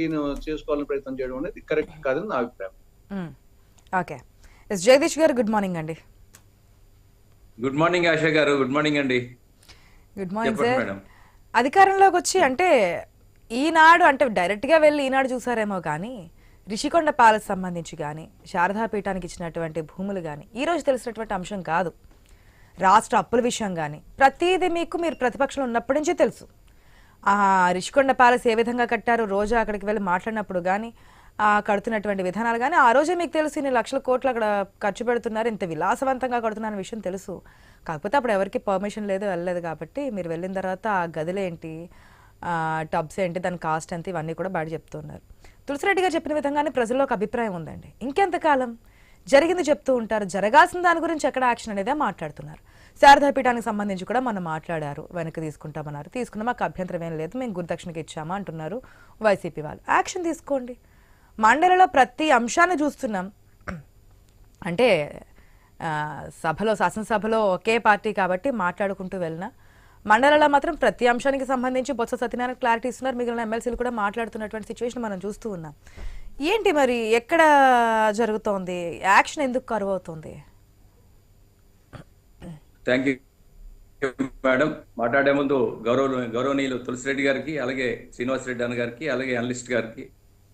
ఈయన చేసుకోవాలని ప్రయత్నం చేయడం అనేది కరెక్ట్ కాదని నా అభిప్రాయం. ఓకే, జగదీష్ గారు గుడ్ మార్నింగ్ అండి. గుడ్ మార్నింగ్ ఆశా గారు. గుడ్ మార్నింగ్ అండి. గుడ్ మార్నింగ్ చెప్పండి సార్. మేడం. అధికారంలోకి వచ్చి అంటే ఈనాడు అంటే డైరెక్ట్గా వెళ్ళి ఈనాడు చూసారేమో కానీ రిషికొండ ప్యాలెస్ సంబంధించి కానీ శారదాపీఠానికి ఇచ్చినటువంటి భూములు కానీ ఈరోజు తెలిసినటువంటి అంశం కాదు. రాష్ట్ర అప్పుల విషయం కానీ ప్రతిదీ మీరు ప్రతిపక్షంలో ఉన్నప్పటి నుంచే తెలుసు. రిషికొండ ప్యాలెస్ ఏ విధంగా కట్టారు, రోజా అక్కడికి వెళ్ళి మాట్లాడినప్పుడు కానీ కడుతున్నటువంటి విధానాలు కానీ ఆ రోజే మీకు తెలుసు. ఇన్ని లక్షల కోట్లు అక్కడ ఖర్చు పెడుతున్నారు, ఇంత విలాసవంతంగా కడుతున్న విషయం తెలుసు. కాకపోతే అప్పుడు ఎవరికి పర్మిషన్ లేదు, వెళ్ళలేదు. కాబట్టి మీరు వెళ్ళిన తర్వాత ఆ గదులేంటి, టబ్స్ ఏంటి, దాని కాస్ట్ ఎంత, ఇవన్నీ కూడా బయట చెప్తున్నారు. తులసిరెడ్డి గారు చెప్పిన విధంగానే ప్రజల్లో ఒక అభిప్రాయం ఉందండి. ఇంకెంతకాలం జరిగింది చెప్తూ ఉంటారు, జరగాల్సిన దాని గురించి ఎక్కడ యాక్షన్ అనేదే మాట్లాడుతున్నారు. శారదాపీఠానికి సంబంధించి కూడా మనం మాట్లాడారు, వెనక్కి తీసుకుంటామన్నారు. తీసుకున్న మాకు అభ్యంతరం ఏం లేదు, మేము గురుదక్షిణకి ఇచ్చామా అంటున్నారు వైసీపీ వాళ్ళు. యాక్షన్ తీసుకోండి. మండలిలో ప్రతి అంశాన్ని చూస్తున్నాం. అంటే సభలో, శాసనసభలో ఒకే పార్టీ కాబట్టి మాట్లాడుకుంటూ వెళ్ళినా మండలిలో మాత్రం ప్రతి అంశానికి సంబంధించి బొత్స సత్యనారాయణ క్లారిటీ ఇస్తున్నారు. మిగిలిన ఎమ్మెల్సీలు కూడా మాట్లాడుతున్నటువంటి సిచ్యువేషన్ మనం చూస్తూ ఉన్నాం. ఏంటి మరి ఎక్కడ జరుగుతోంది, యాక్షన్ ఎందుకు కరువు అవుతుంది? Thank you madam. మాట్లాడే ముందు గౌరవనీయులు తులసిరెడ్డి గారికి, అలాగే శ్రీనివాసరెడ్డి అన్న గారికి, అలాగే అనలిస్ట్ గారికి,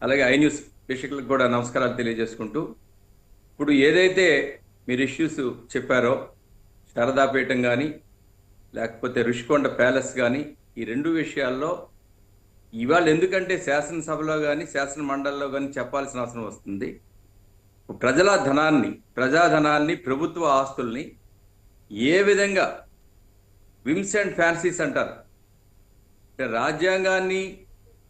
అలాగే ఐ న్యూస్ వీక్షకులకు కూడా నమస్కారాలు తెలియజేసుకుంటూ, ఇప్పుడు ఏదైతే మీరు ఇష్యూస్ చెప్పారో శారదాపీఠం కానీ లేకపోతే రుషికొండ ప్యాలెస్ కానీ, ఈ రెండు విషయాల్లో ఇవాళ ఎందుకంటే శాసనసభలో కానీ శాసన మండలిలో కానీ చెప్పాల్సిన అవసరం వస్తుంది. ప్రజాధనాన్ని ప్రభుత్వ ఆస్తుల్ని ఏ విధంగా విమ్స్ అండ్ ఫ్యాన్సీస్ అంటారు,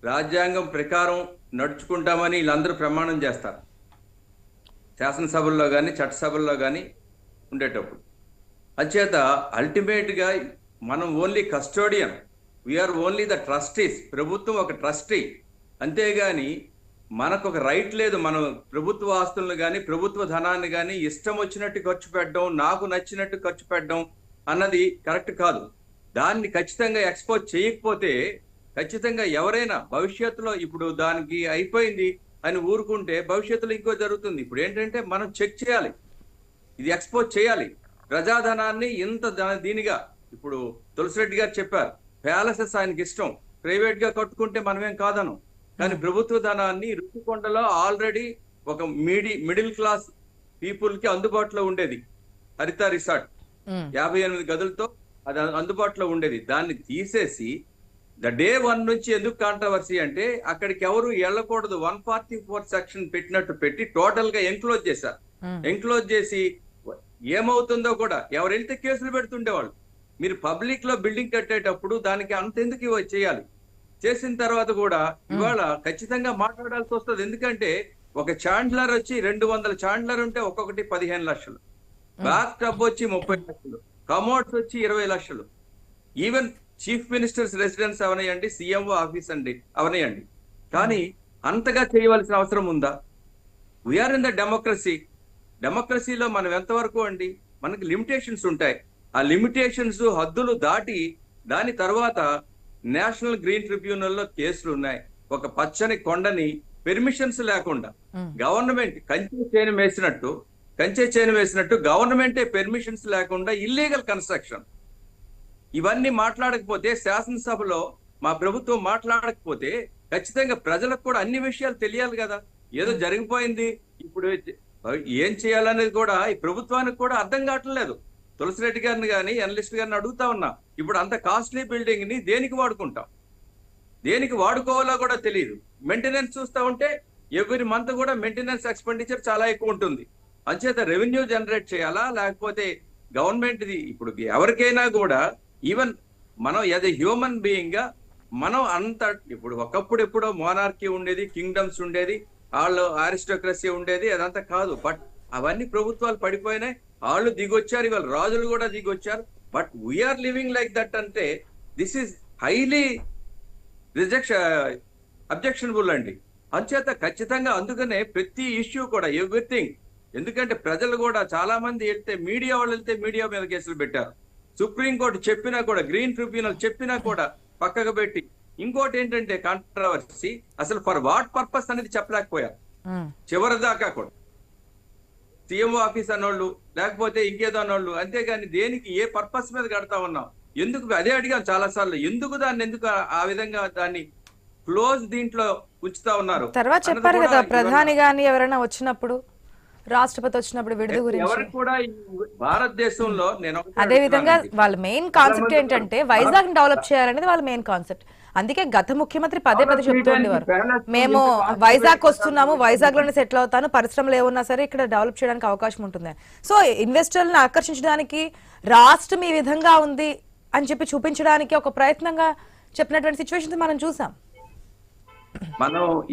రాజ్యాంగం ప్రకారం నడుచుకుంటామని వీళ్ళందరూ ప్రమాణం చేస్తారు శాసనసభల్లో కానీ చట్టసభల్లో కానీ ఉండేటప్పుడు. అంచేత అల్టిమేట్గా మనం only custodian, we are only the trustees. ప్రభుత్వం ఒక ట్రస్టీ, అంతేగాని మనకు ఒక రైట్ లేదు. మనం ప్రభుత్వ ఆస్తులను కానీ ప్రభుత్వ ధనాన్ని కానీ ఇష్టం వచ్చినట్టు ఖర్చు పెట్టడం, నాకు నచ్చినట్టు ఖర్చు పెట్టడం అన్నది కరెక్ట్ కాదు. దాన్ని ఖచ్చితంగా ఎక్స్పోజ్ చేయకపోతే ఖచ్చితంగా ఎవరైనా భవిష్యత్తులో, ఇప్పుడు దానికి అయిపోయింది అని ఊరుకుంటే భవిష్యత్తులో ఇంకో జరుగుతుంది. ఇప్పుడు ఏంటంటే మనం చెక్ చేయాలి, ఇది ఎక్స్పోజ్ చేయాలి. ప్రజాధనాన్ని ఇంత దీనిగా, ఇప్పుడు తులసిరెడ్డి గారు చెప్పారు, ప్యాలెసెస్ ఆయనకి ఇష్టం, ప్రైవేట్ గా కట్టుకుంటే మనమేం కాదను. కానీ ప్రభుత్వ ధనాన్ని రుషికొండలో ఆల్రెడీ ఒక మిడిల్ క్లాస్ పీపుల్ కి అందుబాటులో ఉండేది హరిత రిసార్ట్, 58 గదులతో అది అందుబాటులో ఉండేది. దాన్ని తీసేసి డే 1 నుంచి ఎందుకు కాంట్రవర్సీ అంటే అక్కడికి ఎవరు వెళ్ళకూడదు 144 సెక్షన్ పెట్టినట్టు పెట్టి టోటల్ గా ఎంక్లోజ్ చేశారు. ఎంక్లోజ్ చేసి ఏమవుతుందో కూడా ఎవరు వెళ్తే కేసులు పెడుతుండేవాళ్ళు. మీరు పబ్లిక్ లో బిల్డింగ్ కట్టేటప్పుడు దానికి అంత ఎందుకు చేయాలి? చేసిన తర్వాత కూడా ఇవాళ ఖచ్చితంగా మాట్లాడాల్సి వస్తుంది. ఎందుకంటే ఒక ఛాండ్లర్ వచ్చి 200 ఛాండ్లర్ ఉంటే ఒక్కొక్కటి 15 లక్షలు, బాత్ టబ్ వచ్చి 30 లక్షలు, కమోడ్స్ వచ్చి 20 లక్షలు, ఈవెన్ చీఫ్ మినిస్టర్స్ రెసిడెన్స్ అవనయండి, సీఎంఓ ఆఫీస్ అండి అవనయండి. కానీ అంతగా చేయవలసిన అవసరం ఉందా? వీఆర్ ఇన్ ద డెమోక్రసీలో మనం ఎంతవరకు అండి, మనకి లిమిటేషన్స్ ఉంటాయి. ఆ లిమిటేషన్స్ హద్దులు దాటి దాని తర్వాత నేషనల్ గ్రీన్ ట్రిబ్యునల్లో కేసులు ఉన్నాయి. ఒక పచ్చని కొండని పెర్మిషన్స్ లేకుండా గవర్నమెంట్ కంచె చేను వేసినట్టు గవర్నమెంటే పెర్మిషన్స్ లేకుండా ఇల్లీగల్ కన్స్ట్రక్షన్. ఇవన్నీ మాట్లాడకపోతే, శాసనసభలో మా ప్రభుత్వం మాట్లాడకపోతే ఖచ్చితంగా ప్రజలకు కూడా అన్ని విషయాలు తెలియాలి కదా. ఏదో జరిగిపోయింది, ఇప్పుడు ఏం చేయాలనేది కూడా ఈ ప్రభుత్వానికి కూడా అర్థం కావట్లేదు. తులసిరెడ్డి గారిని కానీ అనలిస్ట్ గారిని అడుగుతా ఉన్నా, ఇప్పుడు అంత కాస్ట్లీ బిల్డింగ్ ని దేనికి వాడుకుంటాం, దేనికి వాడుకోవాలో కూడా తెలియదు. మెయింటెనెన్స్ చూస్తా ఉంటే ఎవ్రీ మంత్ కూడా మెయింటెనెన్స్ ఎక్స్పెండిచర్ చాలా ఎక్కువ ఉంటుంది. అంచేత రెవెన్యూ జనరేట్ చేయాలా, లేకపోతే గవర్నమెంట్ ఇప్పుడు ఎవరికైనా కూడా, ఈవెన్ మనం యాజ్ ఎ హ్యూమన్ బీయింగ్ గా మనం అంత, ఇప్పుడు ఒకప్పుడు ఎప్పుడో మోనార్కీ ఉండేది, కింగ్డమ్స్ ఉండేది, వాళ్ళు ఆరిస్టోక్రసీ ఉండేది, అదంతా కాదు. బట్ అవన్నీ ప్రభుత్వాలు పడిపోయినాయి, వాళ్ళు దిగొచ్చారు, ఇవాళ రాజులు కూడా దిగొచ్చారు. But we are living like that అంటే దిస్ ఈస్ హైలీ అబ్జెక్షనబుల్ అండి. అంచేత ఖచ్చితంగా అందుకనే ప్రతి ఇష్యూ కూడా ఎవ్రీథింగ్, ఎందుకంటే ప్రజలు కూడా చాలా మంది వెళ్తే, మీడియా వాళ్ళు వెళ్తే మీడియా మీద కేసులు పెట్టారు. సుప్రీంకోర్టు చెప్పినా కూడా, గ్రీన్ ట్రిబ్యునల్ చెప్పినా కూడా పక్కకు పెట్టి ఇంకోటి ఏంటంటే కాంట్రవర్సీ, అసలు ఫర్ వాట్ పర్పస్ అనేది చెప్పలేకపోయారు ఉమ్, చివరి దాకా కూడా. సీఎంఓ ఆఫీస్ అన్నోళ్ళు, లేకపోతే ఇంకేదో అన్నోళ్ళు, అంతేగాని దేనికి ఏ పర్పస్ మీద కడతా ఉన్నాం, ఎందుకు అదే అడిగాం చాలా సార్లు, ఎందుకు ఆ విధంగా దాన్ని క్లోజ్ దీంట్లో ఉంచుతా ఉన్నారు తర్వాత అన్నది చెప్పారు కూడా కదా ఇవాళ ప్రధాని గాని ఎవరైనా వచ్చినప్పుడు, రాష్ట్రపతి వచ్చినప్పుడు విడుదల గురించి. ఎవరికి కూడా ఈ భారతదేశంలో నేను ఒకటే అదే విధంగా అడుగుతున్నానండి. వాళ్ళ మెయిన్ కాన్సెప్ట్ ఏంటంటే వైజాగ్ డెవలప్ చేయాలనేది వాళ్ళ మెయిన్ కాన్సెప్ట్. అందుకే గత ముఖ్యమంత్రి పదే పదే చెప్తూ ఉండేవారు, మేము వైజాగ్ వస్తున్నాము, వైజాగ్ లోనే సెటిల్ అవుతాను, పరిశ్రమలు ఏమున్నా సరే ఇక్కడ డెవలప్ చేయడానికి అవకాశం ఉంటుంది. సో ఇన్వెస్టర్లను ఆకర్షించడానికి రాష్ట్రం ఈ విధంగా ఉంది అని చెప్పి చూపించడానికి ఒక ప్రయత్నంగా చెప్పినటువంటి సిచ్యువేషన్స్ మనం చూసాం.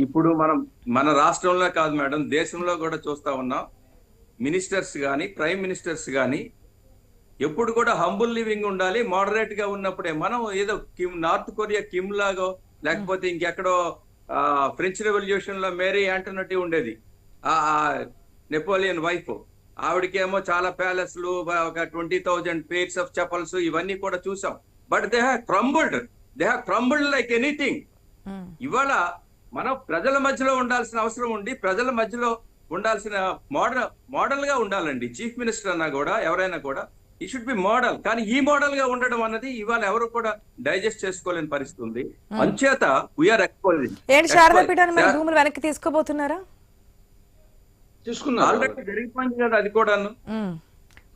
ఇప్పుడు మన రాష్ట్రంలో కాదు మేడం, దేశంలో కూడా చూస్తా ఉన్నాం. మినిస్టర్స్ గాని, ప్రైమ్ మినిస్టర్స్ గాని ఎప్పుడు కూడా హంబుల్ లివింగ్ ఉండాలి, మోడరేట్ గా ఉన్నప్పుడే. మనం ఏదో నార్త్ కొరియా కిమ్ లాగో, లేకపోతే ఇంకెక్కడో ఫ్రెంచ్ రెవల్యూషన్ లో మేరీ యాంటోనటీ ఉండేది, ఆ నెపోలియన్ వైఫ్, ఆవిడకేమో చాలా ప్యాలెస్లు, ఒక 20,000 పేర్స్ ఆఫ్ చెప్పల్స్, ఇవన్నీ కూడా చూసాం. But they have crumbled like anything. ఇవాళ మనం ప్రజల మధ్యలో ఉండాల్సిన అవసరం ఉండి, ప్రజల మధ్యలో ఉండాల్సిన మోడల్ గా ఉండాలండి. చీఫ్ మినిస్టర్ అన్నా కూడా, ఎవరైనా కూడా ఈ షుడ్ బి మోడల్. కానీ ఈ మోడల్ గా ఉండడం అన్నది ఇవాళ ఎవరు కూడా డైజెస్ట్ చేసుకోలేని పరిస్థితి ఉంది. అంచేత వీఆర్ ఎక్స్పోజింగ్. ఏంటి శారదా పీఠాన్ని మరి భూములు వెనక్కి తీసుకోబోతున్నారా? తీసుకున్నారు ఆల్రెడీ జరిగిపోయింది కదా అది కూడాను,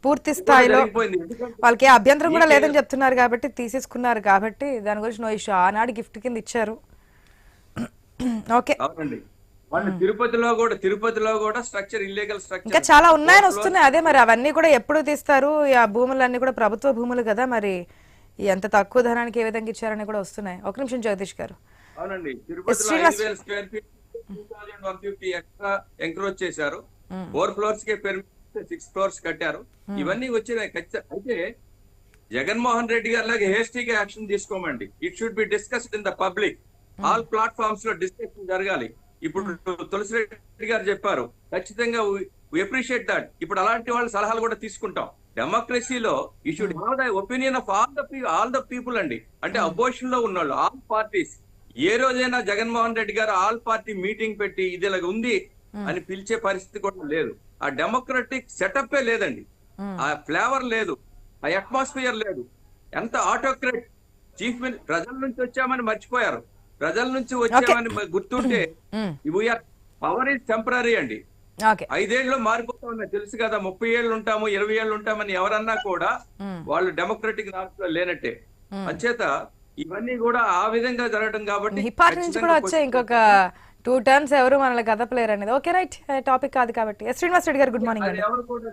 పూర్తి స్థాయిలో జరిగిపోయింది. ఎందుకంటే వాళ్ళకి ఏ అభ్యంతరం కూడా లేదని చెప్తున్నారు కాబట్టి, తీసేసుకున్నారు కాబట్టి దాని గురించి నో ఇష్యూ. ఆనాడు గిఫ్ట్ కింద ఇచ్చారు. ఓకే, అవునండి. వాళ్ళు తిరుపతిలో కూడా స్ట్రక్చర్, ఇల్లీగల్ ఇంకా స్ట్రక్చర్ చాలా ఉన్నాయని వస్తున్నాయి. అదే మరి అవన్నీ కూడా ఎప్పుడు తీస్తారు? ఆ భూములన్నీ కూడా ప్రభుత్వ భూములు కదా, మరి ఎంత తక్కువ ధనానికి ఏ విధంగా ఇచ్చారని కూడా వస్తున్నాయి. ఒక నిమిషం జగదీష్ గారు. అవునండి, తిరుపతిలో Srinivas 5,000 square feet 2,150 extra encroach చేశారు. 4 ఫ్లోర్స్ కే పెర్మిట్ 6 ఫ్లోర్స్ కట్టారు. ఇవన్నీ వచ్చినాయి. అయితే జగన్మోహన్ రెడ్డి గారి లాగా హేస్టీగా యాక్షన్ తీసుకోమండి. It should be discussed in the public. All platforms లో డిస్కషన్ జరగాలి. ఇప్పుడు తులసిరెడ్డి గారు చెప్పారు, ఖచ్చితంగా వి అప్రిషియేట్ దట్. ఇప్పుడు అలాంటి వాళ్ళ సలహాలు కూడా తీసుకుంటాం. డెమోక్రసీలో you should have the opinion of all the people అండి. అంటే అపోజిషన్ లో ఉన్నోళ్ళు, ఆల్ పార్టీస్. ఏ రోజైనా జగన్మోహన్ రెడ్డి గారు ఆల్ పార్టీ మీటింగ్ పెట్టి ఇది ఇలాగ ఉంది అని పిలిచే పరిస్థితి కూడా లేదు. ఆ డెమోక్రటిక్ సెటప్ లేదండి, ఆ ఫ్లేవర్ లేదు, ఆ అట్మాస్ఫియర్ లేదు. ఎంత ఆటోక్రేట్ చీఫ్ మినిస్టర్. ప్రజల నుంచి వచ్చామని మర్చిపోయారు. ప్రజల నుంచి వచ్చామని గుర్తుంటే, పవర్ ఈజ్ టెంపరీ అండి. 5 ఏళ్ళు మారిపోతా ఉన్నాయి తెలుసు కదా. 30 ఏళ్ళు ఉంటాము, 20 ఏళ్ళు ఉంటామని ఎవరన్నా కూడా వాళ్ళు డెమోక్రటిక్ నార్మ్స్ లో లేనట్టే. అంచేత ఇవన్నీ కూడా ఆ విధంగా జరగడం కాబట్టి ఈ పార్టీ నుంచి కూడా వచ్చే ఇంకొక 2 టర్మ్స్ ఎవరు మనల్ని కదపలేరు అనేది. ఓకే రైట్, టాపిక్ కాదు కాబట్టి. శ్రీనివాస్ రెడ్డి గారు, గుడ్ మార్నింగ్. ఎవరు కూడా